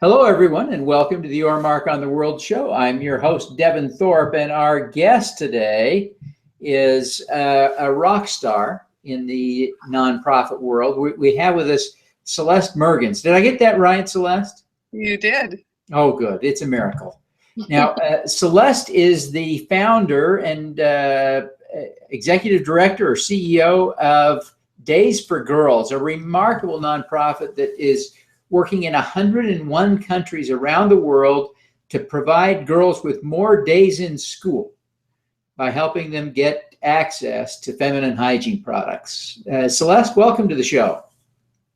Hello, everyone, and welcome to the Your Mark on the World show. I'm your host, Devin Thorpe, and our guest today is a rock star in the nonprofit world. We have with us Celeste Mergens. Did I get that right, Celeste? You did. Oh, good. It's a miracle. Now, Celeste is the founder and executive director or CEO of Days for Girls, a remarkable nonprofit that is working in 101 countries around the world to provide girls with more days in school by helping them get access to feminine hygiene products. Celeste, welcome to the show.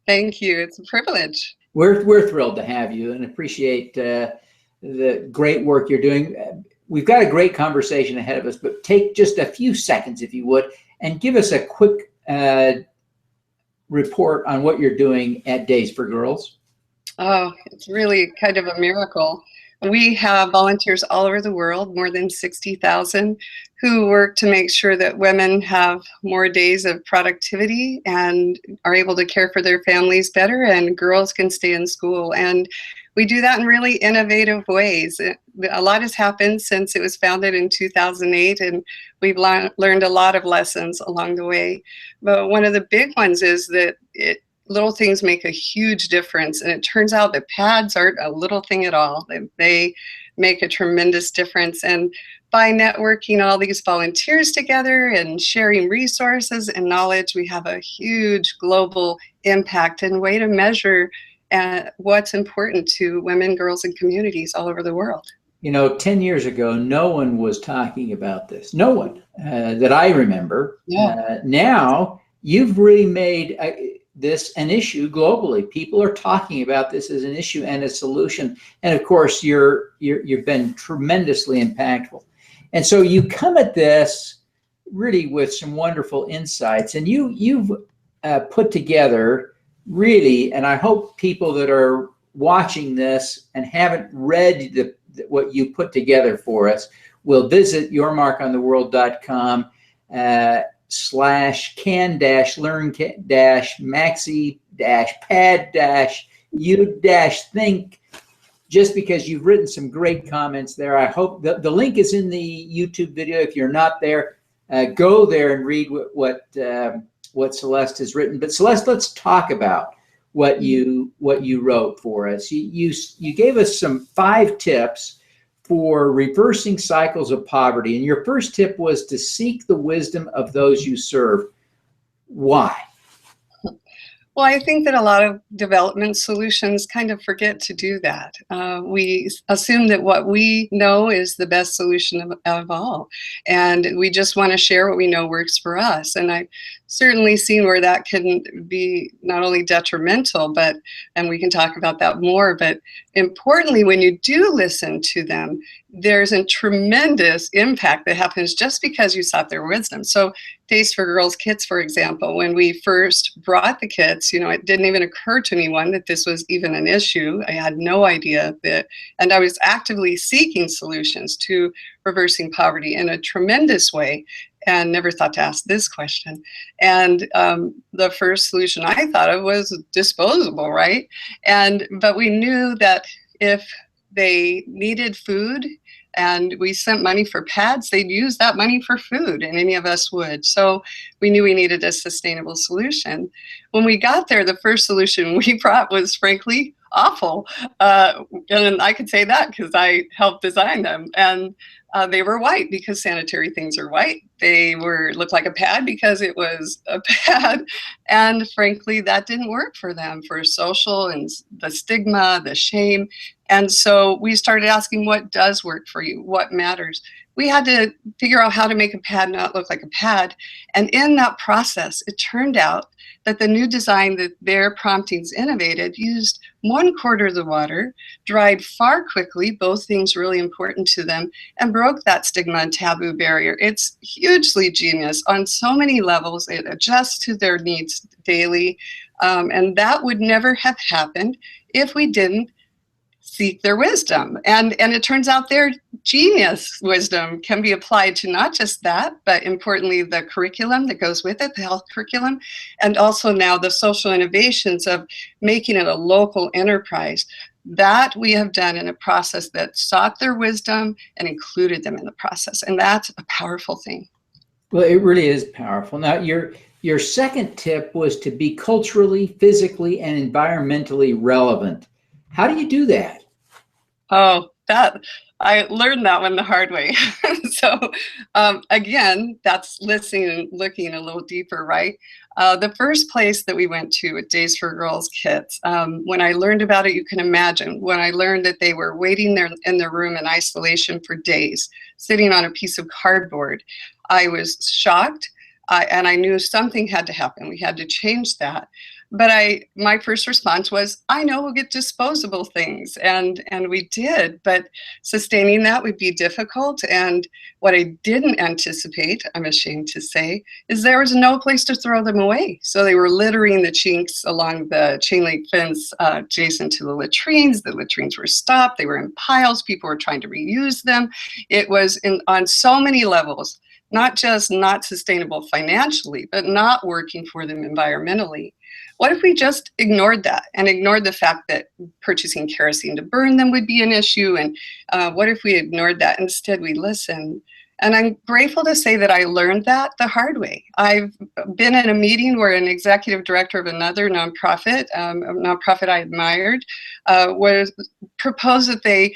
Thank you. It's a privilege. We're thrilled to have you and appreciate the great work you're doing. We've got a great conversation ahead of us, but take just a few seconds, if you would, and give us a quick report on what you're doing at Days for Girls. Oh, it's really kind of a miracle. We have volunteers all over the world, more than 60,000, who work to make sure that women have more days of productivity and are able to care for their families better, and girls can stay in school. And we do that in really innovative ways. A lot has happened since it was founded in 2008, and we've learned a lot of lessons along the way. But one of the big ones is that little things make a huge difference. And it turns out that pads aren't a little thing at all. They make a tremendous difference. And by networking all these volunteers together and sharing resources and knowledge, we have a huge global impact and way to measure what's important to women, girls, and communities all over the world. You know, 10 years ago, no one was talking about this. No one that I remember. Yeah. Now, you've really made this an issue globally. People are talking about this as an issue and a solution. And of course, you've been tremendously impactful. And so you come at this really with some wonderful insights. And you've put together really, and I hope people that are watching this and haven't read what you put together for us will visit yourmarkontheworld.com /can-learn-maxi-pad-you-think, just because you've written some great comments there. I hope the link is in the YouTube video. If you're not there, go there and read what Celeste has written. But Celeste, let's talk about what you wrote for us. You gave us some 5 tips for reversing cycles of poverty. And your first tip was to seek the wisdom of those you serve. Why? Well, I think that a lot of development solutions kind of forget to do that. We assume that what we know is the best solution of all. And we just want to share what we know works for us. And I've certainly seen where that can be not only detrimental, and we can talk about that more, but importantly, when you do listen to them, there's a tremendous impact that happens just because you sought their wisdom. So Days for Girls kits, for example, when we first brought the kits, it didn't even occur to anyone that this was even an issue. I had no idea and I was actively seeking solutions to reversing poverty in a tremendous way and never thought to ask this question. And the first solution I thought of was disposable, right? But we knew that if they needed food and we sent money for pads, they'd use that money for food, and any of us would. So we knew we needed a sustainable solution. When we got there, the first solution we brought was frankly awful. And I could say that because I helped design them. And they were white because sanitary things are white. They looked like a pad because it was a pad. And frankly, that didn't work for them, for social and the stigma, the shame. And so we started asking, what does work for you? What matters? We had to figure out how to make a pad not look like a pad. And in that process, it turned out that the new design that their promptings innovated used 1/4 of the water, dried far quickly, both things really important to them, and broke that stigma and taboo barrier. It's hugely genius on so many levels. It adjusts to their needs daily. And that would never have happened if we didn't seek their wisdom. And it turns out their genius wisdom can be applied to not just that, but importantly, the curriculum that goes with it, the health curriculum, and also now the social innovations of making it a local enterprise. That we have done in a process that sought their wisdom and included them in the process. And that's a powerful thing. Well, it really is powerful. Now, your second tip was to be culturally, physically, and environmentally relevant. How do you do that? Oh, that I learned that one the hard way. So again, that's listening and looking a little deeper, right? The first place that we went to with Days for Girls Kids, when I learned about it, you can imagine, when I learned that they were waiting there in their room in isolation for days, sitting on a piece of cardboard, I was shocked, and I knew something had to happen. We had to change that. But my first response was, I know we'll get disposable things, and we did, but sustaining that would be difficult. And what I didn't anticipate, I'm ashamed to say, is there was no place to throw them away. So they were littering the chinks along the chain link fence adjacent to the latrines. The latrines were stopped. They were in piles. People were trying to reuse them. It was on so many levels, not just not sustainable financially, but not working for them environmentally. What if we just ignored that and ignored the fact that purchasing kerosene to burn them would be an issue? And what if we ignored that? Instead, we listened. And I'm grateful to say that I learned that the hard way. I've been in a meeting where an executive director of another nonprofit, a nonprofit I admired, was proposed that they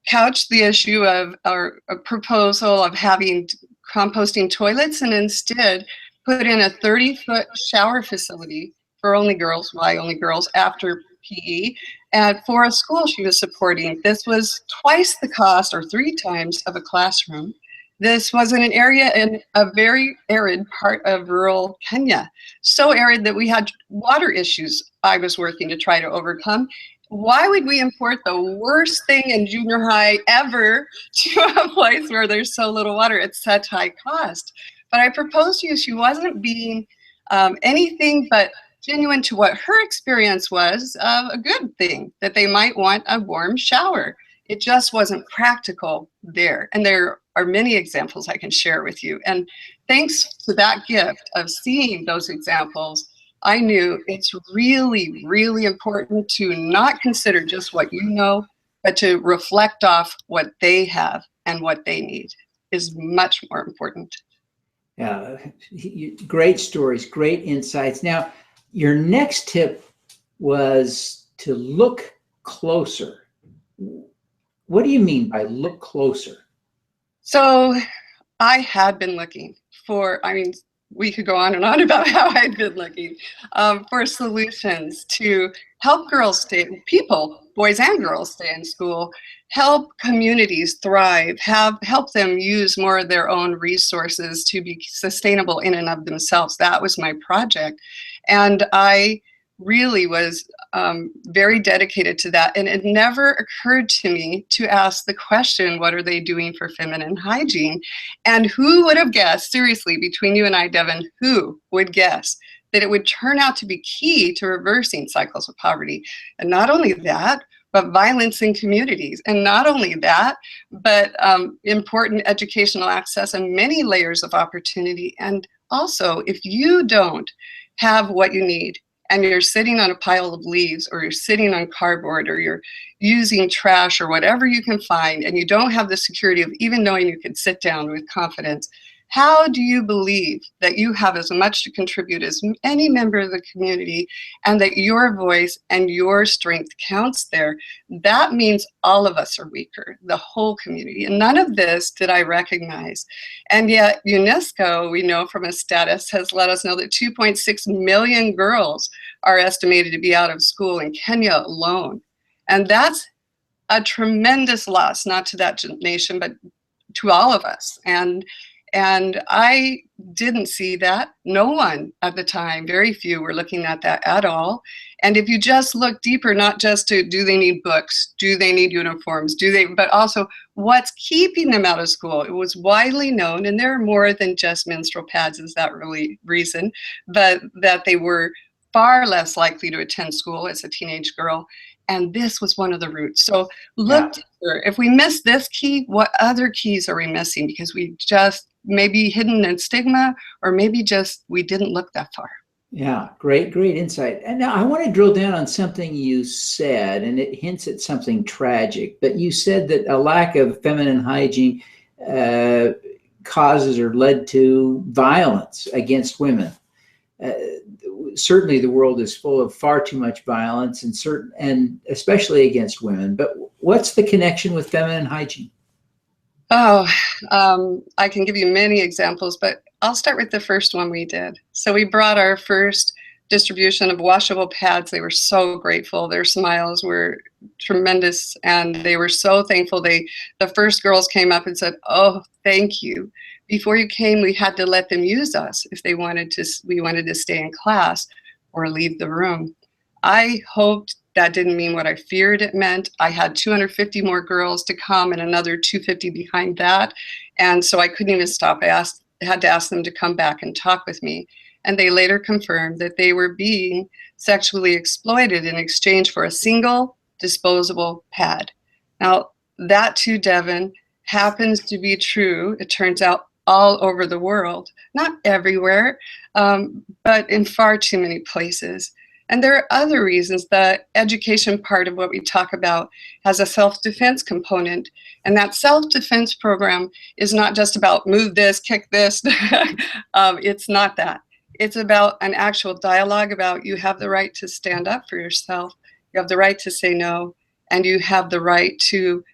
couch the issue of, or a proposal of having composting toilets, and instead put in a 30-foot shower facility for only girls. Why only girls? After PE, and for a school she was supporting. This was twice the cost, or 3 times, of a classroom. This was in an area in a very arid part of rural Kenya, so arid that we had water issues I was working to try to overcome. Why would we import the worst thing in junior high ever to a place where there's so little water at such high cost? But I proposed to you, she wasn't being anything but genuine to what her experience was a good thing, that they might want a warm shower. It just wasn't practical there. And there are many examples I can share with you. And thanks to that gift of seeing those examples, I knew it's really, really important to not consider just what you know, but to reflect off what they have and what they need is much more important. Great stories, great insights. Now, your next tip was to look closer. What do you mean by look closer? So I had been looking for, we could go on and on about how I'd been looking for solutions to help girls people, boys and girls, stay in school, help communities thrive, help them use more of their own resources to be sustainable in and of themselves. That was my project. And I really was very dedicated to that. And it never occurred to me to ask the question, what are they doing for feminine hygiene? And who would have guessed, seriously, between you and I, Devin, who would guess that it would turn out to be key to reversing cycles of poverty? And not only that, but violence in communities. And not only that, but important educational access and many layers of opportunity. And also, if you don't have what you need, and you're sitting on a pile of leaves, or you're sitting on cardboard, or you're using trash, or whatever you can find, and you don't have the security of even knowing you could sit down with confidence, how do you believe that you have as much to contribute as any member of the community, and that your voice and your strength counts there? That means all of us are weaker, the whole community. And none of this did I recognize. And yet UNESCO, we know from a status, has let us know that 2.6 million girls are estimated to be out of school in Kenya alone. And that's a tremendous loss, not to that nation, but to all of us. And I didn't see that. No one at the time, very few were looking at that at all. And if you just look deeper, not just to, do they need books? Do they need uniforms? But also, what's keeping them out of school? It was widely known, and there are more than just menstrual pads, is that really reason, but that they were far less likely to attend school as a teenage girl. And this was one of the roots. So look deeper. If we miss this key, what other keys are we missing? Because we just maybe hidden in stigma, or maybe just we didn't look that far. Yeah, great insight. And now I want to drill down on something you said, and it hints at something tragic. But you said that a lack of feminine hygiene uh, causes or led to violence against women. Uh, Certainly, the world is full of far too much violence, and especially against women. But what's the connection with feminine hygiene? Oh, I can give you many examples, but I'll start with the first one we did. So we brought our first distribution of washable pads. They were so grateful. Their smiles were tremendous, and they were so thankful. The first girls came up and said, "Oh, thank you. Before you came, we had to let them use us if they wanted to. We wanted to stay in class or leave the room." I hoped that didn't mean what I feared it meant. I had 250 more girls to come and another 250 behind that. And so I couldn't even stop. Had to ask them to come back and talk with me. And they later confirmed that they were being sexually exploited in exchange for a single disposable pad. Now, that too, Devin, happens to be true, it turns out, all over the world. Not everywhere, but in far too many places. And there are other reasons. The education part of what we talk about has a self-defense component. And that self-defense program is not just about move this, kick this. It's not that. It's about an actual dialogue about you have the right to stand up for yourself. You have the right to say no. And you have the right to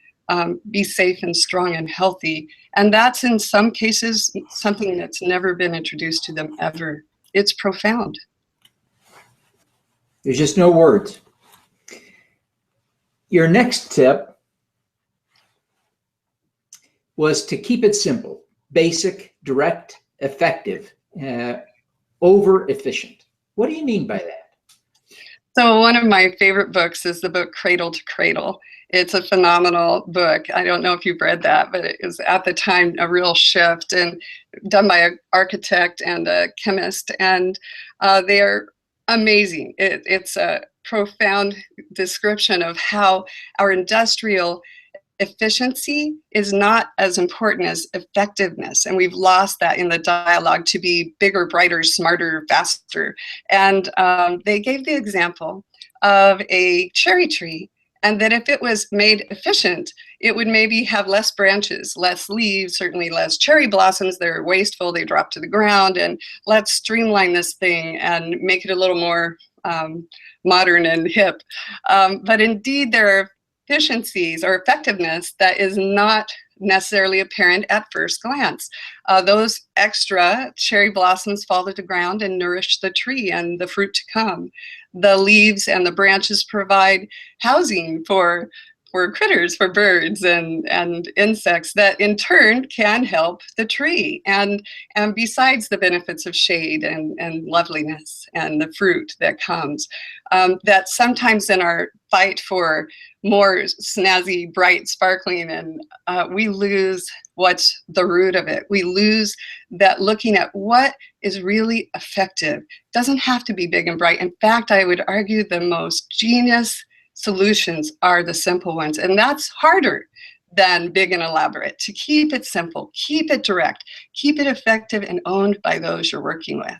be safe and strong and healthy. And that's in some cases something that's never been introduced to them ever. It's profound. There's just no words. Your next tip was to keep it simple, basic, direct, effective, over efficient. What do you mean by that? So one of my favorite books is the book Cradle to Cradle. It's a phenomenal book. I don't know if you've read that, but it was at the time a real shift, and done by an architect and a chemist, and they are amazing. It's a profound description of how our industrial efficiency is not as important as effectiveness. And we've lost that in the dialogue to be bigger, brighter, smarter, faster. And they gave the example of a cherry tree, and that if it was made efficient, it would maybe have less branches, less leaves, certainly less cherry blossoms. They're wasteful, they drop to the ground, and let's streamline this thing and make it a little more modern and hip. But indeed, there are efficiencies or effectiveness that is not necessarily apparent at first glance. Those extra cherry blossoms fall to the ground and nourish the tree and the fruit to come. The leaves and the branches provide housing for critters, for birds and insects that in turn can help the tree. And besides the benefits of shade and loveliness and the fruit that comes, that sometimes in our fight for more snazzy, bright, sparkling, and we lose what's the root of it. We lose that looking at what is really effective. Doesn't have to be big and bright. In fact, I would argue the most genius solutions are the simple ones, and that's harder than big and elaborate. To keep it simple, keep it direct, keep it effective and owned by those you're working with.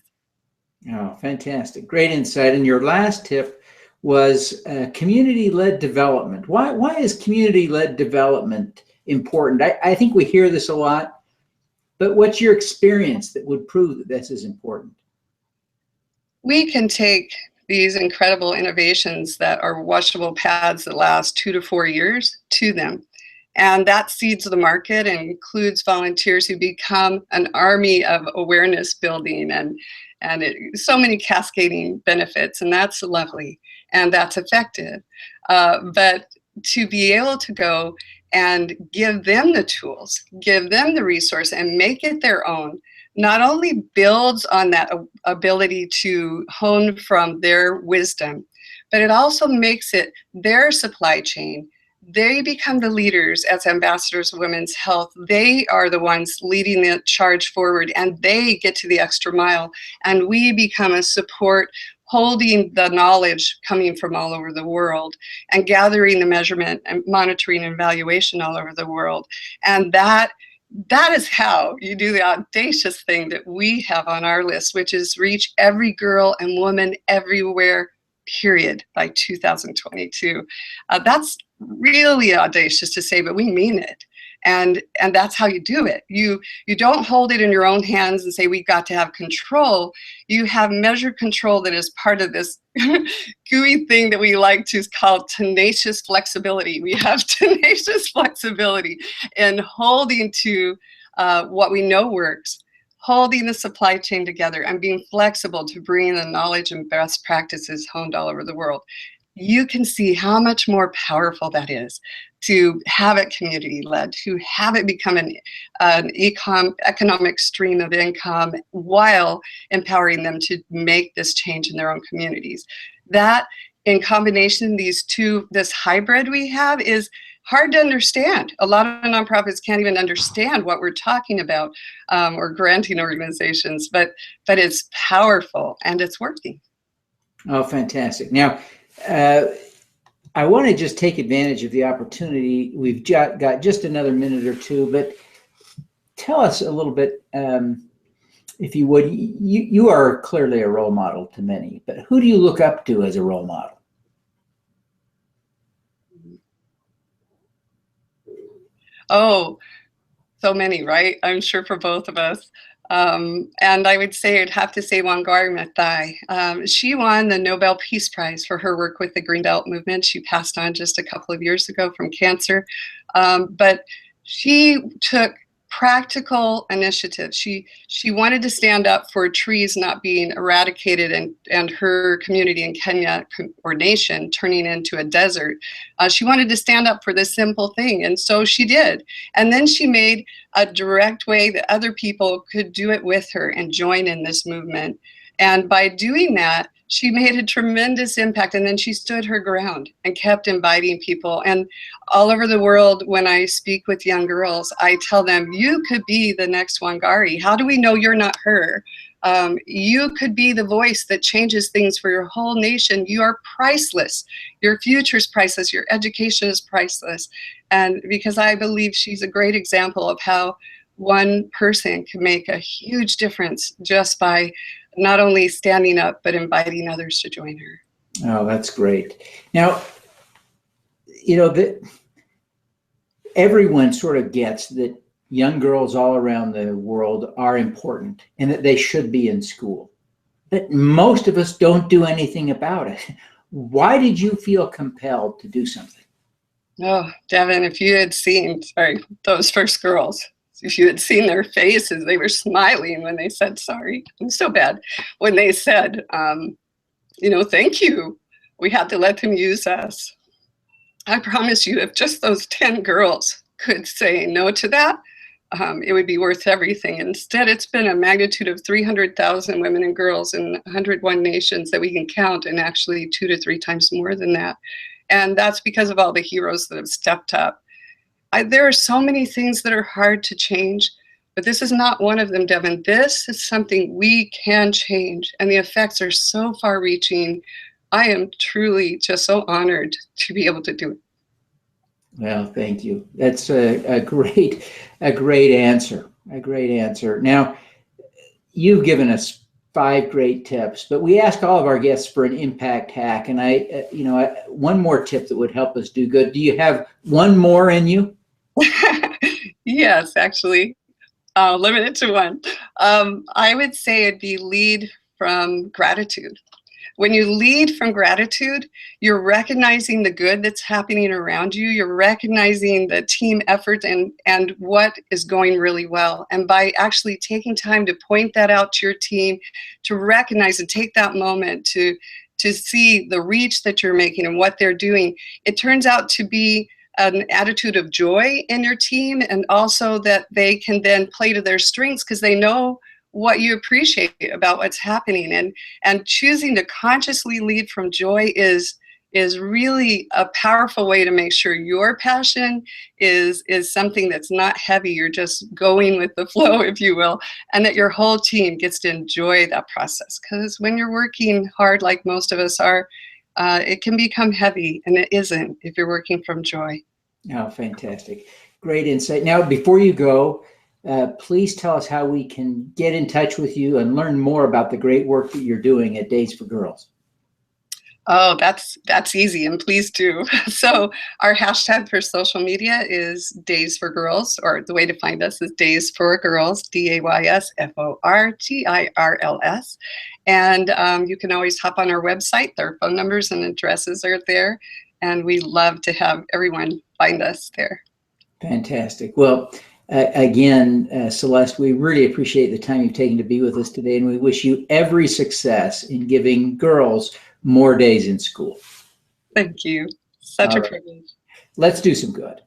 Oh, fantastic. Great insight. And your last tip was community-led development. Why is community-led development important? I think we hear this a lot, but what's your experience that would prove that this is important? We can take these incredible innovations that are washable pads that last 2 to 4 years to them. And that seeds the market and includes volunteers who become an army of awareness building and so many cascading benefits, and that's lovely and that's effective. But to be able to go and give them the tools, give them the resource and make it their own, not only builds on that ability to hone from their wisdom, but it also makes it their supply chain. They become the leaders as ambassadors of women's health. They are the ones leading the charge forward, and they get to the extra mile. And we become a support, holding the knowledge coming from all over the world and gathering the measurement and monitoring and evaluation all over the world. And that that is how you do the audacious thing that we have on our list, which is reach every girl and woman everywhere, period, by 2022. That's really audacious to say, but we mean it. And that's how you do it. You don't hold it in your own hands and say, we've got to have control. You have measured control that is part of this gooey thing that we like to call tenacious flexibility. We have tenacious flexibility in holding to what we know works, holding the supply chain together, and being flexible to bring the knowledge and best practices honed all over the world. You can see how much more powerful that is to have it community-led, to have it become an economic stream of income while empowering them to make this change in their own communities. That, in combination, these two, this hybrid we have, is hard to understand. A lot of nonprofits can't even understand what we're talking about, or granting organizations, but it's powerful and it's working. Oh, fantastic. Now, I want to just take advantage of the opportunity. We've got just another minute or two, but tell us a little bit, if you would. You are clearly a role model to many, but who do you look up to as a role model? Oh, so many, right? I'm sure for both of us. And I would say, I'd have to say Wangari Maathai. She won the Nobel Peace Prize for her work with the Green Belt movement. She passed on just a couple of years ago from cancer. But she took practical initiatives. She wanted to stand up for trees not being eradicated and her community in Kenya, or nation, turning into a desert. She wanted to stand up for this simple thing, and so she did. And then she made a direct way that other people could do it with her and join in this movement. And by doing that, she made a tremendous impact, and then she stood her ground and kept inviting people. And all over the world, when I speak with young girls, I tell them, you could be the next Wangari. How do we know you're not her? You could be the voice that changes things for your whole nation. You are priceless. Your future is priceless. Your education is priceless. And because I believe she's a great example of how one person can make a huge difference just by not only standing up, but inviting others to join her. Oh, that's great. Now, everyone sort of gets that young girls all around the world are important and that they should be in school. But most of us don't do anything about it. Why did you feel compelled to do something? Oh, Devin, if you had seen, those first girls, if you had seen their faces, they were smiling when they said sorry. It was so bad. When they said, thank you, we had to let them use us. I promise you, if just those 10 girls could say no to that, it would be worth everything. Instead, it's been a magnitude of 300,000 women and girls in 101 nations that we can count, and actually 2 to 3 times more than that. And that's because of all the heroes that have stepped up. There are so many things that are hard to change, but this is not one of them, Devin. This is something we can change, and the effects are so far reaching. I am truly just so honored to be able to do it. Well, thank you. That's a great answer. A great answer. Now, you've given us 5 great tips, but we ask all of our guests for an impact hack, and one more tip that would help us do good. Do you have one more in you? Yes, actually. I'll limit it to one. I would say it'd be lead from gratitude. When you lead from gratitude, you're recognizing the good that's happening around you. You're recognizing the team effort and what is going really well. And by actually taking time to point that out to your team, to recognize and take that moment to see the reach that you're making and what they're doing, it turns out to be an attitude of joy in your team, and also that they can then play to their strengths because they know what you appreciate about what's happening. And choosing to consciously lead from joy is really a powerful way to make sure your passion is something that's not heavy. You're just going with the flow, if you will, and that your whole team gets to enjoy that process. Because when you're working hard, like most of us are, it can become heavy, and it isn't if you're working from joy. Oh, fantastic. Great insight. Now, before you go, please tell us how we can get in touch with you and learn more about the great work that you're doing at Days for Girls. Oh, that's easy, and please do. So our hashtag for social media is Days for Girls, or the way to find us is Days for Girls, DAYSFORGIRLS. And you can always hop on our website. Their phone numbers and addresses are there, and we love to have everyone find us there. Fantastic. Well, again, Celeste, we really appreciate the time you've taken to be with us today, and we wish you every success in giving girls more days in school. Thank you. Such All a right. privilege. Let's do some good.